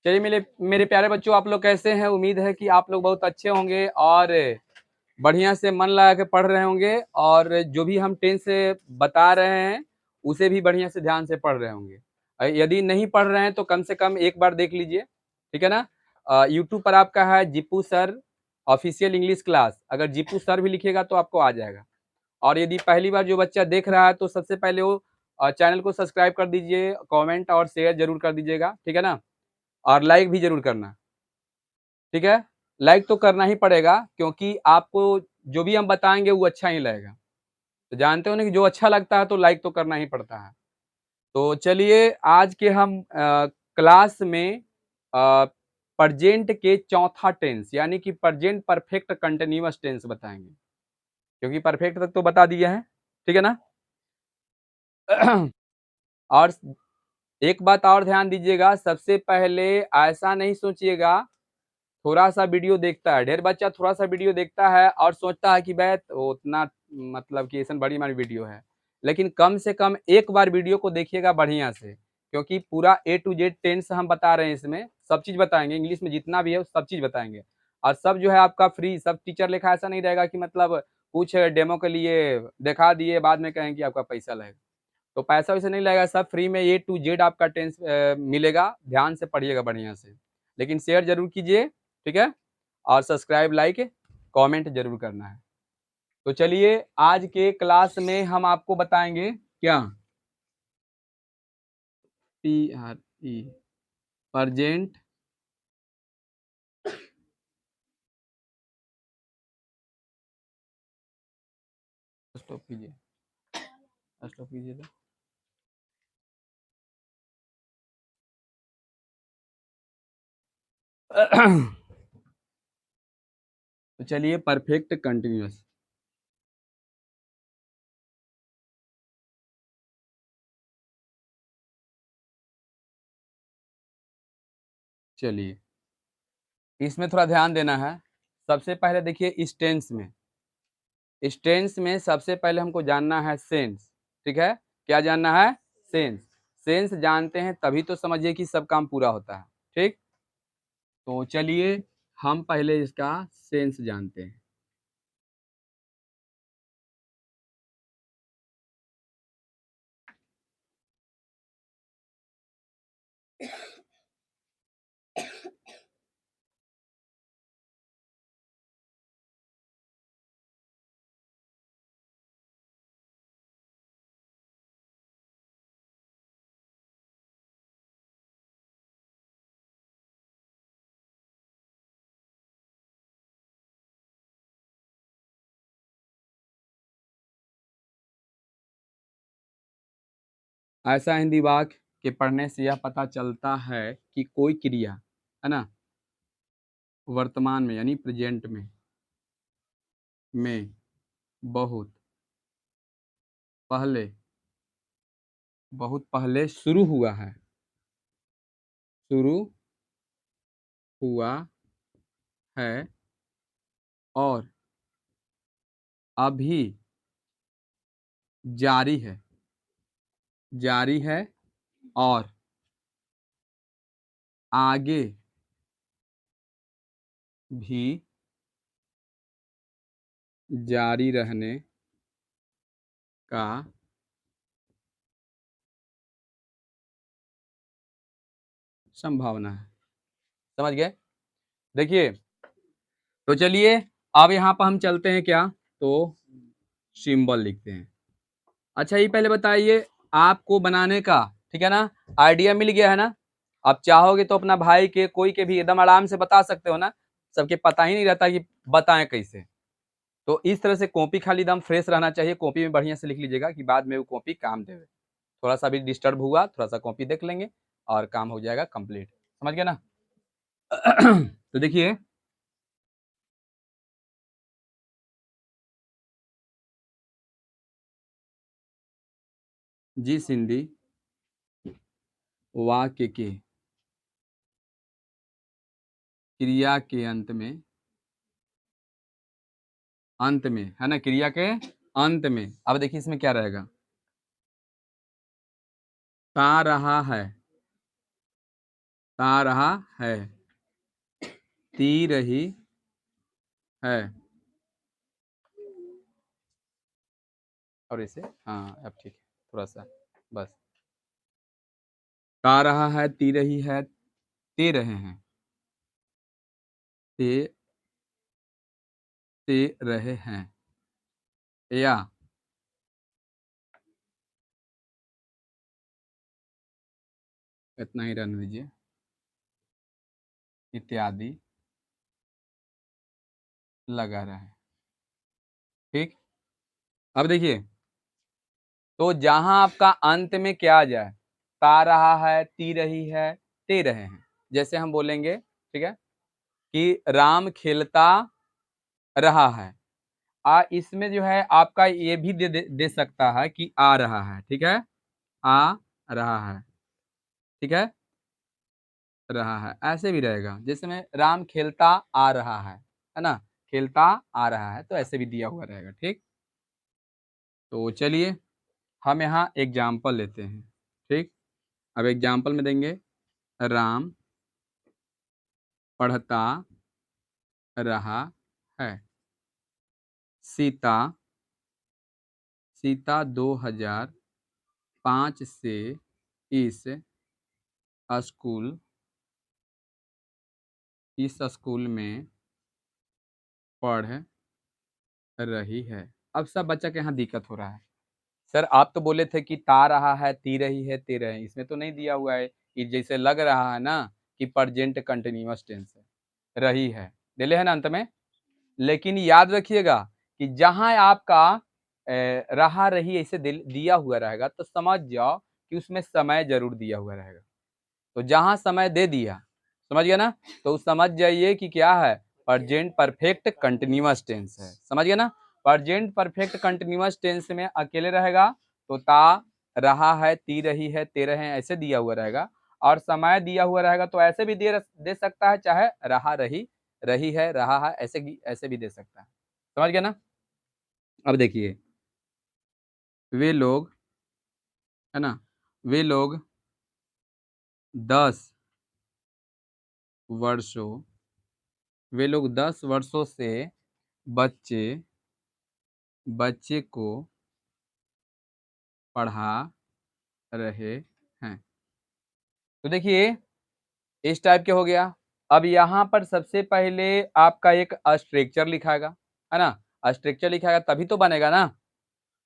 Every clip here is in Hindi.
चलिए मेरे मेरे प्यारे बच्चों, आप लोग कैसे हैं? उम्मीद है कि आप लोग बहुत अच्छे होंगे और बढ़िया से मन लगा के पढ़ रहे होंगे और जो भी हम टेंस से बता रहे हैं उसे भी बढ़िया से ध्यान से पढ़ रहे होंगे। यदि नहीं पढ़ रहे हैं तो कम से कम एक बार देख लीजिए, ठीक है ना? यूट्यूब पर आपका है जीपू सर ऑफिशियल इंग्लिश क्लास, अगर जीपू सर भी लिखिएगा तो आपको आ जाएगा। और यदि पहली बार जो बच्चा देख रहा है तो सबसे पहले वो चैनल को सब्सक्राइब कर दीजिए, कमेंट और शेयर जरूर कर दीजिएगा, ठीक है ना? और लाइक भी जरूर करना, ठीक है? लाइक तो करना ही पड़ेगा क्योंकि आपको जो भी हम बताएंगे वो अच्छा ही लगेगा। तो जानते हो ना कि जो अच्छा लगता है तो लाइक तो करना ही पड़ता है। तो चलिए आज के हम क्लास में प्रेजेंट के चौथा टेंस यानी कि प्रेजेंट परफेक्ट कंटिन्यूअस टेंस बताएंगे, क्योंकि परफेक्ट तक तो बता दिया है, ठीक है ना? और एक बात और ध्यान दीजिएगा, सबसे पहले ऐसा नहीं सोचिएगा थोड़ा-सा वीडियो देखता है, ढेर बच्चा थोड़ा-सा वीडियो देखता है और सोचता है कि बे उतना मतलब कि अइसन बड़ी मारी वीडियो है। लेकिन कम से कम एक बार वीडियो को देखिएगा बढ़िया से, क्योंकि पूरा ए टू जेड टेंस हम बता रहे हैं इसमें, सब चीज़ बताएँगे, इंग्लिश में जितना भी है वो सब चीज़ बताएँगे। और सब जो है आपका फ्री, सब टीचर लेखा ऐसा नहीं रहेगा कि मतलब कुछ डेमो के लिए दिखा दिए, बाद में कहें कि आपका पैसा लगेगा। तो पैसा-वैसा नहीं लगेगा, सब फ्री में ए टू जेड आपका टेंस मिलेगा, ध्यान से पढ़िएगा बढ़िया से। लेकिन शेयर ज़रूर कीजिए, ठीक है? और सब्सक्राइब, लाइक, कमेंट ज़रूर करना है। तो चलिए आज के क्लास में हम आपको बताएँगे क्या? PRE प्रेजेंट स्टॉप कीजिए, स्टॉप कीजिए तो। तो चलिए परफेक्ट कंटीन्यूअस। चलिए, इसमें थोड़ा ध्यान देना है। सबसे पहले देखिए इस टेंस में सबसे पहले हमको जानना है सेंस, ठीक है? क्या जानना है? सेंस। सेंस जानते हैं तभी तो समझिए कि सब काम पूरा होता है, ठीक? तो चलिए हम पहले इसका सेंस जानते हैं। ऐसा हिंदी वाक्य के पढ़ने से यह पता चलता है कि कोई क्रिया, है ना? वर्तमान में यानी प्रेजेंट में बहुत पहले शुरू हुआ है, शुरू हुआ है और अभी जारी है, जारी है और आगे भी जारी रहने का संभावना है। समझ गए? देखिए, तो चलिए अब यहाँ पर हम चलते हैं क्या? तो सिंबल लिखते हैं। अच्छा ये पहले बताइए आपको बनाने का, ठीक है ना? आइडिया मिल गया है ना? आप चाहोगे तो अपना भाई के कोई के भी एकदम आराम से बता सकते हो ना? सबके पता ही नहीं रहता कि बताएं कैसे। तो इस तरह से कॉपी खाली एकदम फ्रेश रहना चाहिए, कॉपी में बढ़िया से लिख लीजिएगा कि बाद में वो कॉपी काम देवे। थोड़ा सा भी डिस्टर्ब हुआ, थोड़ा सा कॉपी देख लेंगे और काम हो जाएगा कंप्लीट। समझ गए ना? तो देखिए जिस हिंदी वाक्य के क्रिया के अंत में है ना, क्रिया के अंत में, अब देखिए इसमें क्या रहेगा? पा रहा है, ता रहा है, ती रही है। और इसे हाँ अब ठीक है, थोड़ा सा बस। ता रहा है, ती रही है, ते रहे हैं, ते ते रहे हैं, या इतना ही रहने दीजिए, इत्यादि लगा रहे हैं। ठीक, अब देखिए, तो जहां आपका अंत में क्या आ जाए, ता रहा है, ती रही है, ते रहे हैं, जैसे हम बोलेंगे, ठीक है, कि राम खेलता रहा है। इसमें जो है आपका ये भी दे सकता है कि आ रहा है, ठीक है, आ रहा है, ठीक है, ऐसे भी रहेगा, जैसे में राम खेलता आ रहा है ना, खेलता आ रहा है, तो ऐसे भी दिया हुआ रहेगा। ठीक, तो चलिए हम यहाँ एग्जाम्पल लेते हैं। ठीक, अब एग्जाम्पल में देंगे, राम पढ़ता रहा है, सीता सीता 2005 से इस स्कूल में पढ़ रही है। अब सब बच्चा के यहाँ दिक्कत हो रहा है, सर आप तो बोले थे कि ता रहा है, ती रही है, ते रहे हैं, इसमें तो नहीं दिया हुआ है, कि जैसे लग रहा है ना कि प्रेजेंट कंटिन्यूअस टेंस है, रही है, दिले है ना अंत में। लेकिन याद रखिएगा कि जहां आपका रहा रही ऐसे दिया हुआ रहेगा, तो समझ जाओ कि उसमें समय जरूर दिया हुआ रहेगा। तो जहां समय दे दिया, समझ गया ना, तो समझ जाइए कि क्या है, प्रेजेंट परफेक्ट कंटिन्यूअस टेंस है। समझ गया ना, प्रेजेंट परफेक्ट कंटिन्यूअस टेंस में अकेले रहेगा तो ता रहा है, ती रही है, ते रहे हैं, ऐसे दिया हुआ रहेगा। और समय दिया हुआ रहेगा तो ऐसे भी दे सकता है, चाहे रहा रही, रही है, रहा है, ऐसे भी दे सकता है। समझ गया ना। अब देखिए, वे लोग, है ना, वे लोग 10 वर्षों वे लोग 10 वर्षों से बच्चे बच्चे को पढ़ा रहे हैं। तो देखिए, इस टाइप के हो गया। अब यहाँ पर सबसे पहले आपका एक स्ट्रक्चर लिखाएगा, है ना, स्ट्रक्चर लिखाएगा तभी तो बनेगा ना।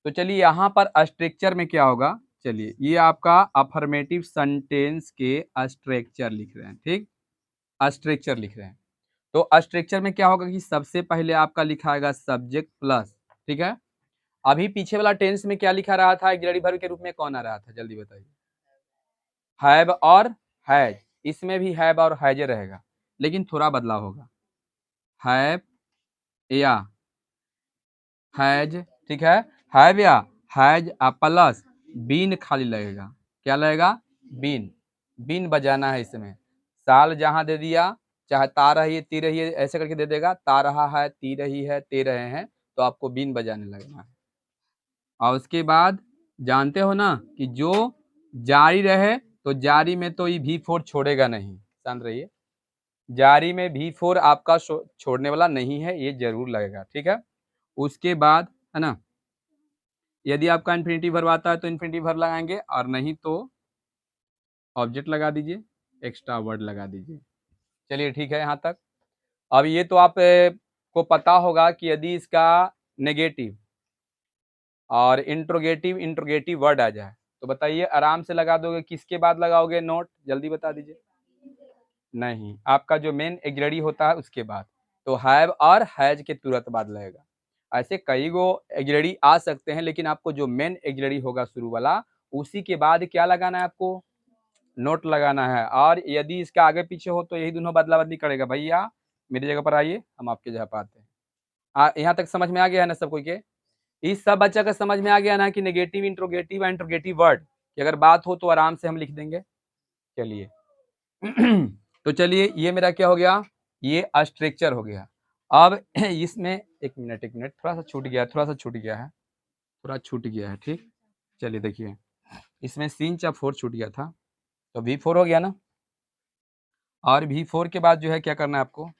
तो चलिए यहाँ पर स्ट्रक्चर में क्या होगा, चलिए ये आपका अफर्मेटिव सेंटेंस के स्ट्रक्चर लिख रहे हैं। ठीक, स्ट्रक्चर लिख रहे हैं, तो स्ट्रक्चर में क्या होगा कि सबसे पहले आपका लिखाएगा सब्जेक्ट प्लस, ठीक है। अभी पीछे वाला टेंस में क्या लिखा रहा था, ऑक्सिलरी वर्ब के रूप में कौन आ रहा था, जल्दी बताइए, हैव और हैज। इसमें भी हैव और हैज रहेगा, लेकिन थोड़ा बदलाव होगा, हैव या हैज, ठीक है, हैव या हैज प्लस बीन खाली लगेगा, क्या लगेगा, बीन, बीन बजाना है इसमें। साल जहां दे दिया, चाहे ता रही है, ती रही है, ऐसे करके दे देगा, ता रहा है, ती रही है, ते रहे हैं, तो आपको बीन बजाने लगना है। और उसके बाद जानते हो ना कि जो जारी रहे, तो जारी में तो ये V4 छोड़ेगा नहीं, शांत रहिए, जारी में V4 आपका छोड़ने वाला नहीं है, ये जरूर लगेगा। ठीक है, उसके बाद, है ना, यदि आपका इन्फिनिटिव वर्ब आता है तो इन्फिनिटिव वर्ब लगाएंगे, और नहीं तो ऑब्जेक्ट लगा दीजिए, एक्स्ट्रा वर्ड लगा दीजिए। चलिए ठीक है यहाँ तक। अब ये तो आप को पता होगा कि यदि इसका नेगेटिव और इंट्रोगेटिव वर्ड आ जाए, तो बताइए आराम से लगा दोगे, किसके बाद लगाओगे नोट, जल्दी बता दीजिए। नहीं, आपका जो मेन ऑक्सिलरी होता है उसके बाद, तो हैव और हैज के तुरंत बाद लगेगा। ऐसे कई गो ऑक्सिलरी आ सकते हैं, लेकिन आपको जो मेन ऑक्सिलरी होगा शुरू वाला, उसी के बाद क्या लगाना है, आपको नोट लगाना है। और यदि इसका आगे पीछे हो तो यही दोनों बदला बदली करेगा। भैया मेरी जगह पर आइए, हम आपके जगह पर आते हैं। यहाँ तक समझ में आ गया है ना सब कोई के, इस सब बच्चा का समझ में आ गया ना कि नेगेटिव, इंट्रोगेटिव और इंट्रोगेटिव वर्ड की अगर बात हो तो आराम से हम लिख देंगे। चलिए तो चलिए ये मेरा क्या हो गया, ये स्ट्रक्चर हो गया। अब इसमें एक मिनट थोड़ा सा छूट गया, ठीक, चलिए देखिए, इसमें सीन चा 4 छूट गया था, तो V4 हो गया ना। और V4 के बाद जो है क्या करना है आपको,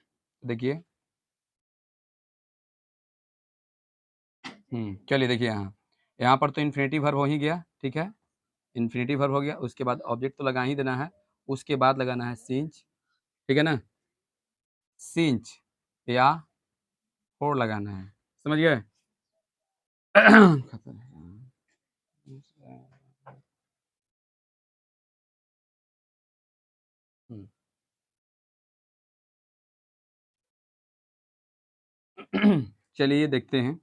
देखिए चलिए देखिए यहाँ पर तो इन्फिनिटी वर्ब हो ही गया, ठीक है, इन्फिनिटी वर्ब हो गया, उसके बाद ऑब्जेक्ट तो लगा ही देना है, उसके बाद लगाना है सिंच, ठीक है ना, सिंच या फोर लगाना है, समझ गए? चलिए देखते हैं।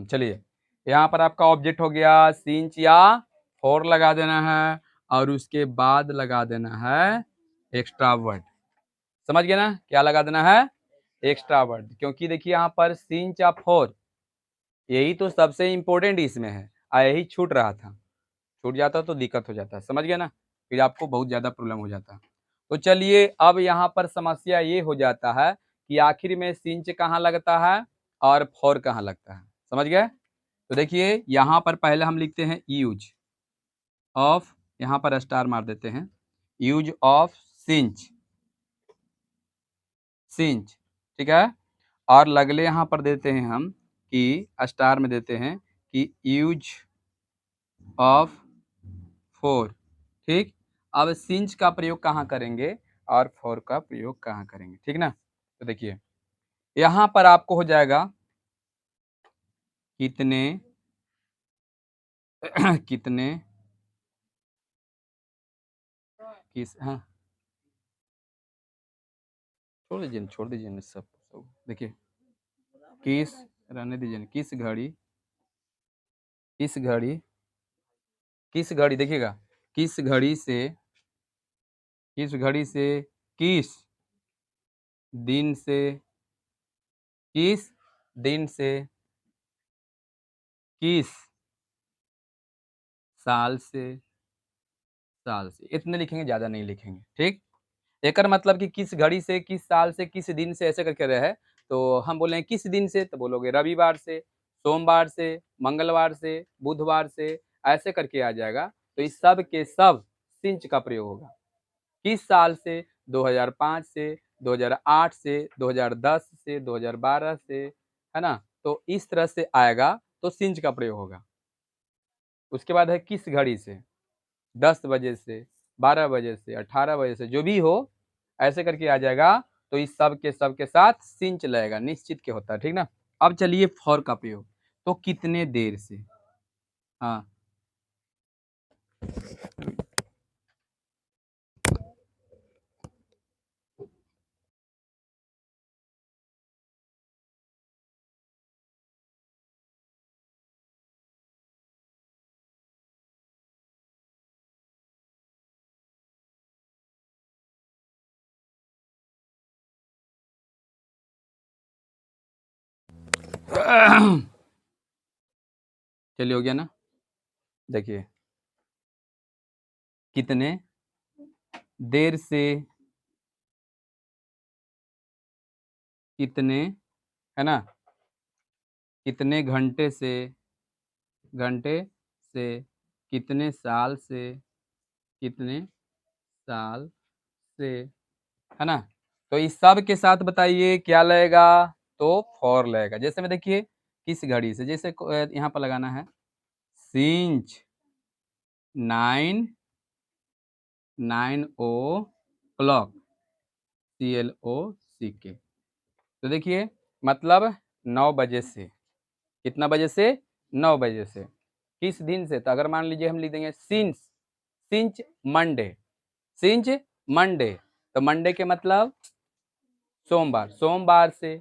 चलिए यहाँ पर आपका ऑब्जेक्ट हो गया सिंच या फोर लगा देना है और उसके बाद लगा देना है एक्स्ट्रा वर्ड, समझ गए ना, क्या लगा देना है, एक्स्ट्रा वर्ड, क्योंकि देखिए यहाँ पर सिंच या फोर यही तो सबसे इम्पोर्टेंट इसमें है, यही छूट रहा था, छूट जाता तो दिक्कत हो जाता, समझ गए ना, फिर आपको बहुत ज़्यादा प्रॉब्लम हो जाता। तो चलिए अब यहाँ पर समस्या ये हो जाता है कि आखिर में सिंच कहाँ लगता है और फोर कहाँ लगता है, समझ गए? तो देखिए यहाँ पर पहले हम लिखते हैं यूज ऑफ, यहाँ पर स्टार मार देते हैं, यूज ऑफ सिंच, सिंच, ठीक है, और लगले यहाँ पर देते हैं हम कि स्टार में देते हैं कि यूज ऑफ फोर, ठीक। अब सिंच का प्रयोग कहाँ करेंगे और फोर का प्रयोग कहाँ करेंगे, ठीक ना। तो देखिए यहाँ पर आपको हो जाएगा कितने कितने किस, हाँ छोड़ दीजिए ना सब देखिए किस, रहने दीजिए ना, किस घड़ी देखिएगा, किस घड़ी से, किस घड़ी से किस दिन से, किस दिन से किस साल से इतने लिखेंगे, ज्यादा नहीं लिखेंगे, ठीक। एकर मतलब कि किस घड़ी से, किस साल से, किस दिन से, ऐसे करके रहे, तो हम बोले हैं किस दिन से, तो बोलोगे रविवार से, सोमवार से, मंगलवार से, बुधवार से, ऐसे करके आ जाएगा। तो इस सब के सब सिंच का प्रयोग होगा। किस साल से, 2005 से, 2008 से, 2010 से, 2012 से, है ना, तो इस तरह से आएगा तो सिंच का प्रयोग होगा। उसके बाद है किस घड़ी से, 10 बजे से, 12 बजे से, 18 बजे से, जो भी हो ऐसे करके आ जाएगा। तो इस सब के साथ सिंच लगेगा, निश्चित के होता है, ठीक ना। अब चलिए फॉर का प्रयोग, तो कितने देर से, हाँ चलिए हो गया ना। देखिए कितने देर से, कितने, है ना, कितने घंटे से, कितने साल से, कितने साल से, है ना। तो इस सब के साथ बताइए क्या लगेगा, तो फॉर लगेगा। जैसे में देखिए किस घड़ी से, जैसे यहाँ पर लगाना है सिंच 9 ओ क्लॉक, CLOCK, तो देखिए मतलब 9 बजे से, कितना बजे से, 9 बजे से, किस दिन से, तो अगर मान लीजिए हम लिख देंगे सिंच, सिंच मंडे, सिंच मंडे, तो मंडे के मतलब सोमवार, सोमवार से।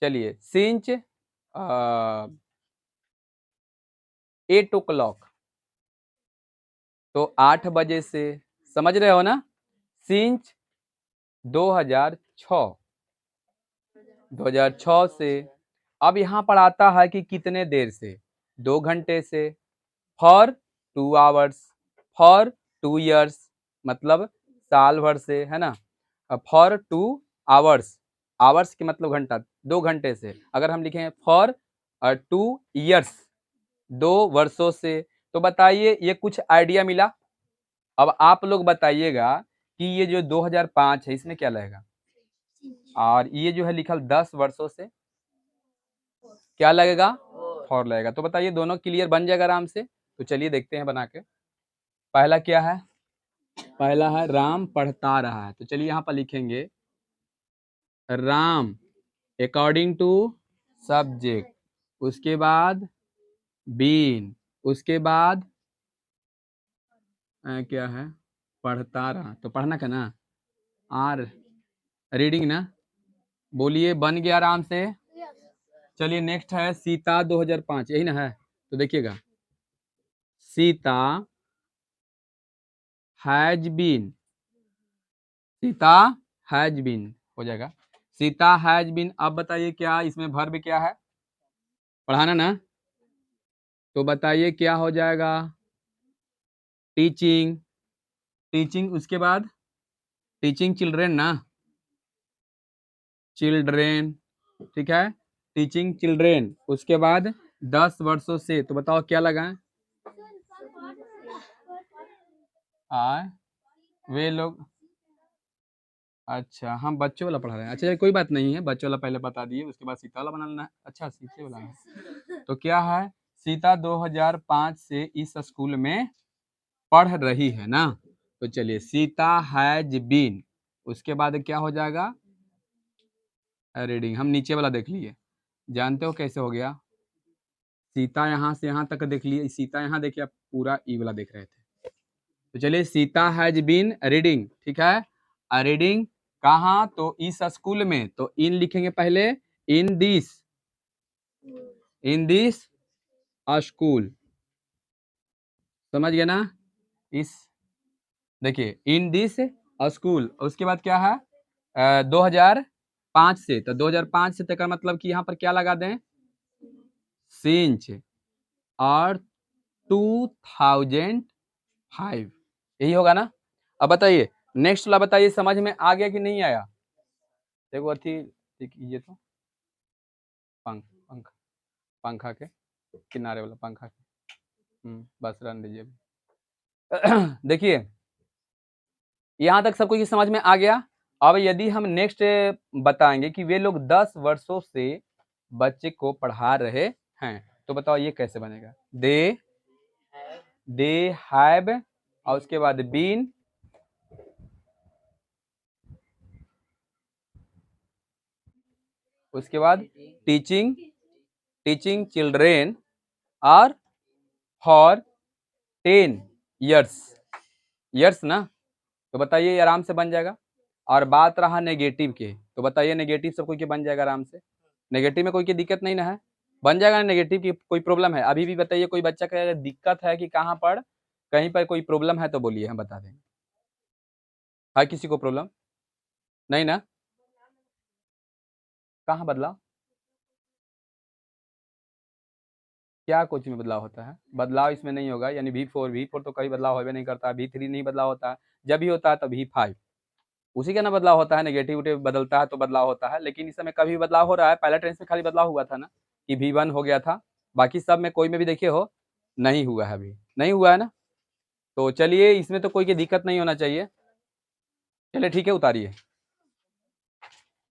चलिए सिंच 8 o'clock, तो 8 बजे से, समझ रहे हो ना। सिंच 2006, 2006 से। अब यहाँ पर आता है कि कितने देर से, 2 घंटे से, फॉर 2 आवर्स, फॉर 2 ईयर्स, मतलब साल भर से, है ना। फॉर 2 आवर्स, आवर्स के मतलब घंटा, 2 घंटे से। अगर हम लिखें फॉर 2 ईयर्स, 2 वर्षों से, तो बताइए ये कुछ आइडिया मिला। अब आप लोग बताइएगा कि ये जो 2005 है इसमें क्या लगेगा, और ये जो है लिखल 10 वर्षों से क्या लगेगा, 4 लगेगा। तो बताइए दोनों क्लियर बन जाएगा आराम से। तो चलिए देखते हैं बना के। पहला क्या है, पहला है राम पढ़ता रहा है, तो चलिए यहाँ पर लिखेंगे राम अकॉर्डिंग टू सब्जेक्ट, उसके बाद बीन, उसके बाद क्या है, पढ़ता रहा, तो पढ़ना का ना, आर रीडिंग ना, बोलिए बन गया आराम से। चलिए नेक्स्ट है सीता 2005, यही ना है। तो देखिएगा theta has been, theta has been हो जाएगा, सीता हैज बीन। अब बताइए क्या इसमें वर्ब क्या है, पढ़ाना ना, तो बताइए क्या हो जाएगा, टीचिंग, टीचिंग उसके बाद टीचिंग चिल्ड्रेन ना, चिल्ड्रेन, ठीक है, टीचिंग चिल्ड्रेन। उसके बाद 10 वर्षों से, तो बताओ क्या लगाएं, वे लोग, अच्छा हम बच्चों वाला पढ़ा रहे हैं, अच्छा कोई बात नहीं है, बच्चों वाला पहले बता दिए, उसके बाद सीता वाला बना लेना है। अच्छा सीते वाला है, तो क्या है, सीता 2005 से इस स्कूल में पढ़ रही है ना। तो चलिए सीता हैज बीन, उसके बाद क्या हो जाएगा, रीडिंग। हम नीचे वाला देख लिए, जानते हो कैसे हो गया, सीता यहाँ से यहाँ तक देख लिए, सीता यहाँ देखिए, आप पूरा ई वाला देख रहे थे। तो चलिए सीता हैज बीन रीडिंग, ठीक है, रीडिंग कहाँ, तो इस स्कूल में, तो इन लिखेंगे पहले, इन दिस स्कूल, समझ गए ना, इस, देखिए इन दिस स्कूल, उसके बाद क्या है 2005 से, तो 2005 से तक का मतलब कि यहाँ पर क्या लगा दें, सिंच, और 2005, यही होगा ना। अब बताइए नेक्स्ट वाला, बताइए समझ में आ गया कि नहीं आया। देखो अथी ये तो पंख पंख पंखा के किनारे वाला पंखा के, बस रन दीजिए। देखिए यहाँ तक सबको ये समझ में आ गया। अब यदि हम नेक्स्ट बताएंगे कि वे लोग 10 वर्षों से बच्चे को पढ़ा रहे हैं, तो बताओ ये कैसे बनेगा, दे हैव, और उसके बाद बीन, उसके बाद टीचिंग चिल्ड्रेन, और फॉर 10 ईयर्स ना। तो बताइए आराम से बन जाएगा। और बात रहा नेगेटिव के, तो बताइए नेगेटिव सब कोई के बन जाएगा आराम से, नेगेटिव में कोई की दिक्कत नहीं ना है, बन जाएगा ना, नेगेटिव की कोई प्रॉब्लम है अभी भी, बताइए कोई बच्चा का अगर दिक्कत है कि कहाँ पर कहीं पर कोई प्रॉब्लम है तो बोलिए, हम बता देंगे। है किसी को प्रॉब्लम नहीं ना, कहाँ बदलाव, क्या कुछ में बदलाव होता है, बदलाव इसमें नहीं होगा, यानी V4 तो कभी बदलाव होगा नहीं करता, V3 नहीं बदलाव होता, जब भी होता है तो V5 उसी का ना बदलाव होता है, नेगेटिव बदलता है तो बदलाव होता है, लेकिन इस समय कभी बदलाव हो रहा है, पहला टेंस में खाली बदलाव हुआ था ना कि V1 हो गया था, बाकी सब में कोई में भी देखिए हो नहीं हुआ है, अभी नहीं हुआ है ना। तो चलिए इसमें तो कोई की दिक्कत नहीं होना चाहिए, चलिए ठीक है उतारिए।